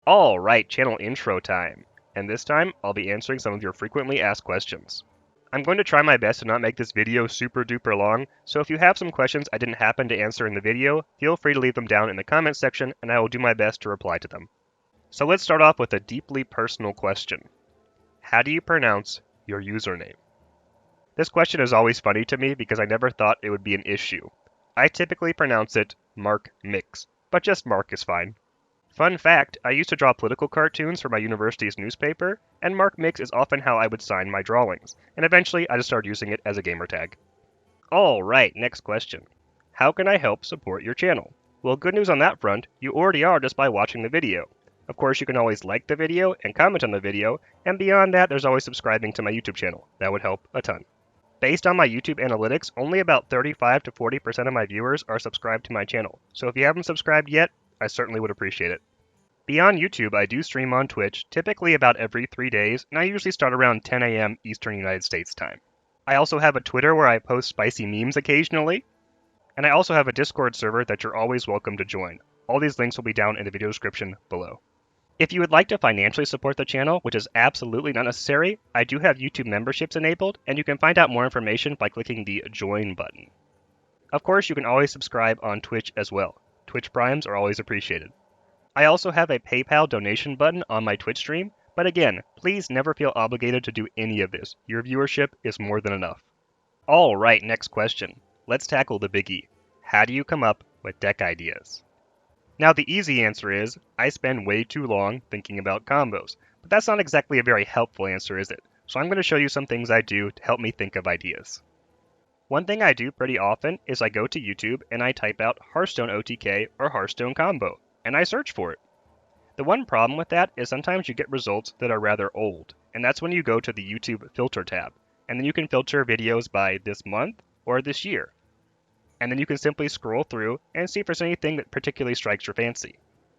Alright, channel intro time. And this time, I'll be answering some of your frequently asked questions. I'm going to try my best to not make this video super duper long, so if you have some questions I didn't happen to answer in the video, feel free to leave them down in the comments section and I will do my best to reply to them. So let's start off with a deeply personal question. How do you pronounce your username? This question is always funny to me because I never thought it would be an issue. I typically pronounce it MarkMcKz, but just Mark is fine. Fun fact, I used to draw political cartoons for my university's newspaper, and MarkMcKz is often how I would sign my drawings, and eventually I just started using it as a gamer tag. Alright, next question. How can I help support your channel? Well, good news on that front, you already are just by watching the video. Of course, you can always like the video and comment on the video, and beyond that, there's always subscribing to my YouTube channel. That would help a ton. Based on my YouTube analytics, only about 35 to 40% of my viewers are subscribed to my channel, so if you haven't subscribed yet, I certainly would appreciate it. Beyond YouTube, I do stream on Twitch, typically about every 3 days, and I usually start around 10 a.m. Eastern United States time. I also have a Twitter where I post spicy memes occasionally, and I also have a Discord server that you're always welcome to join. All these links will be down in the video description below. If you would like to financially support the channel, which is absolutely not necessary, I do have YouTube memberships enabled, and you can find out more information by clicking the Join button. Of course, you can always subscribe on Twitch as well. Twitch Primes are always appreciated. I also have a PayPal donation button on my Twitch stream, but again, please never feel obligated to do any of this. Your viewership is more than enough. Alright, next question. Let's tackle the biggie. How do you come up with deck ideas? Now the easy answer is, I spend way too long thinking about combos, but that's not exactly a very helpful answer, is it? So I'm going to show you some things I do to help me think of ideas. One thing I do pretty often is I go to YouTube and I type out Hearthstone OTK or Hearthstone combo, and I search for it. The one problem with that is sometimes you get results that are rather old, and that's when you go to the YouTube filter tab, and then you can filter videos by this month or this year. And then you can simply scroll through and see if there's anything that particularly strikes your fancy.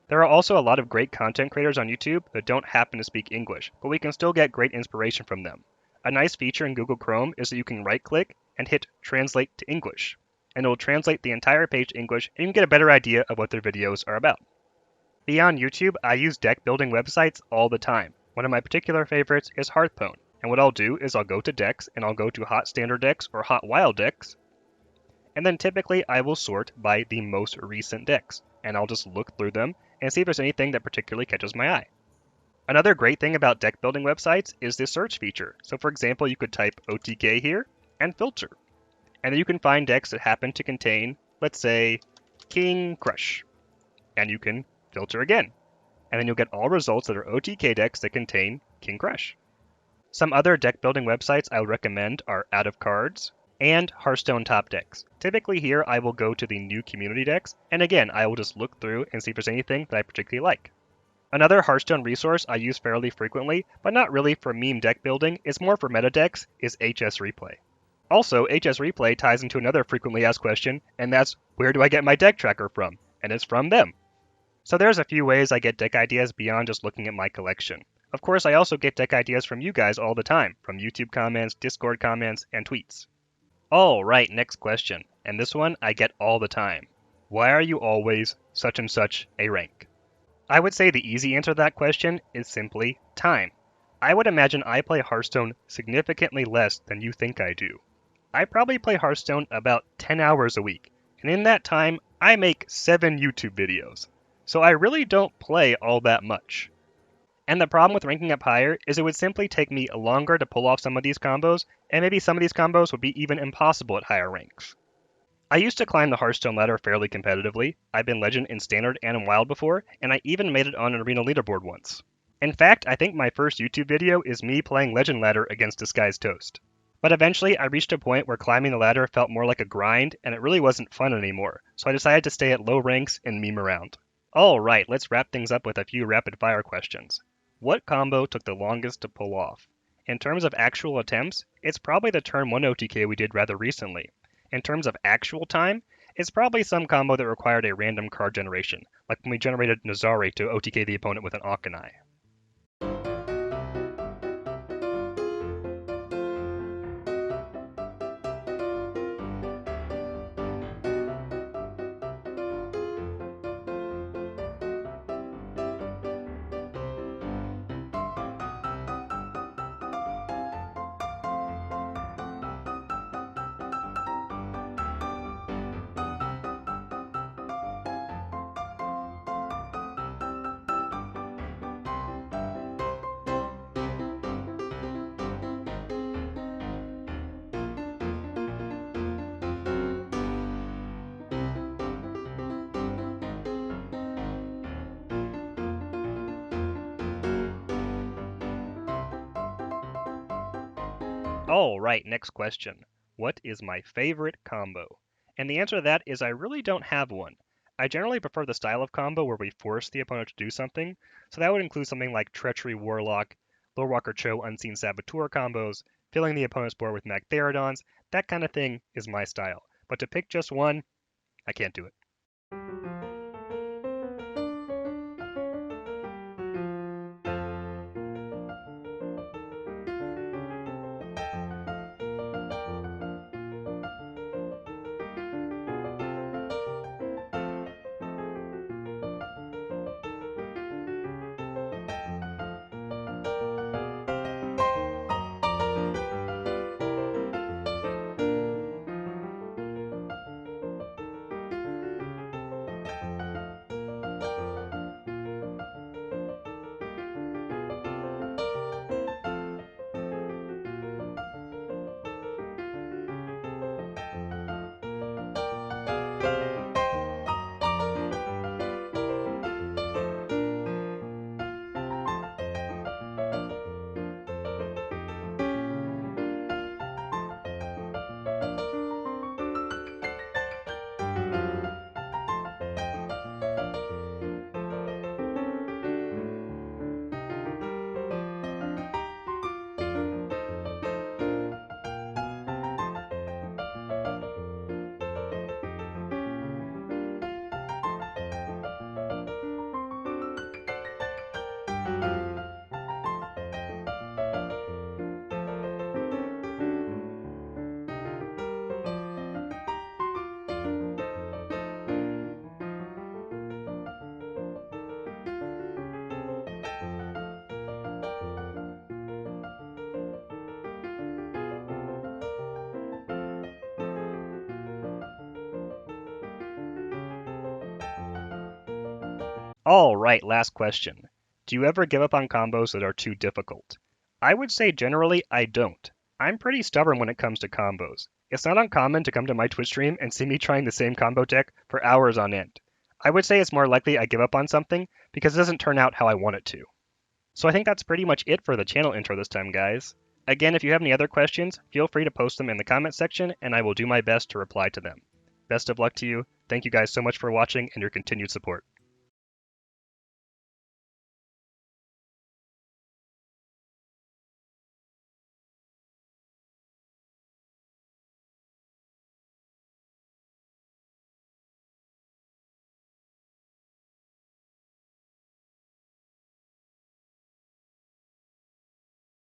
There are also a lot of great content creators on YouTube that don't happen to speak English, but we can still get great inspiration from them. A nice feature in Google Chrome is that you can right-click and hit Translate to English, and it will translate the entire page to English and you can get a better idea of what their videos are about. Beyond YouTube, I use deck building websites all the time. One of my particular favorites is Hearthstone, and what I'll do is I'll go to decks and I'll go to hot standard decks or hot wild decks, and then typically I will sort by the most recent decks, and I'll just look through them and see if there's anything that particularly catches my eye. Another great thing about deck building websites is the search feature. So for example, you could type OTK here and filter, and then you can find decks that happen to contain, let's say, King Crush, and you can filter again, and then you'll get all results that are OTK decks that contain King Crush. Some other deck building websites I would recommend are Out of Cards and Hearthstone Top Decks. Typically here I will go to the new community decks, and again I will just look through and see if there's anything that I particularly like. Another Hearthstone resource I use fairly frequently, but not really for meme deck building, is more for meta decks, is HS Replay. Also, HS Replay ties into another frequently asked question, and that's where do I get my deck tracker from? And it's from them. So there's a few ways I get deck ideas beyond just looking at my collection. Of course, I also get deck ideas from you guys all the time, from YouTube comments, Discord comments, and tweets. Alright, next question, and this one I get all the time. Why are you always such and such a rank? I would say the easy answer to that question is simply time. I would imagine I play Hearthstone significantly less than you think I do. I probably play Hearthstone about 10 hours a week, and in that time, I make 7 YouTube videos. So I really don't play all that much. And the problem with ranking up higher is it would simply take me longer to pull off some of these combos, and maybe some of these combos would be even impossible at higher ranks. I used to climb the Hearthstone ladder fairly competitively. I've been Legend in Standard and in Wild before, and I even made it on an Arena leaderboard once. In fact, I think my first YouTube video is me playing Legend ladder against Disguised Toast. But eventually, I reached a point where climbing the ladder felt more like a grind, and it really wasn't fun anymore, so I decided to stay at low ranks and meme around. Alright, let's wrap things up with a few rapid fire questions. What combo took the longest to pull off? In terms of actual attempts, it's probably the turn 1 OTK we did rather recently. In terms of actual time, it's probably some combo that required a random card generation, like when we generated Nazari to OTK the opponent with an Akanai. Alright, next question. What is my favorite combo? And the answer to that is I really don't have one. I generally prefer the style of combo where we force the opponent to do something, so that would include something like Treachery Warlock, Lorewalker Cho Unseen Saboteur combos, filling the opponent's board with Magtheridons, that kind of thing is my style. But to pick just one, I can't do it. Alright, last question. Do you ever give up on combos that are too difficult? I would say generally I don't. I'm pretty stubborn when it comes to combos. It's not uncommon to come to my Twitch stream and see me trying the same combo deck for hours on end. I would say it's more likely I give up on something because it doesn't turn out how I want it to. So I think that's pretty much it for the channel intro this time, guys. Again, if you have any other questions, feel free to post them in the comment section and I will do my best to reply to them. Best of luck to you. Thank you guys so much for watching and your continued support.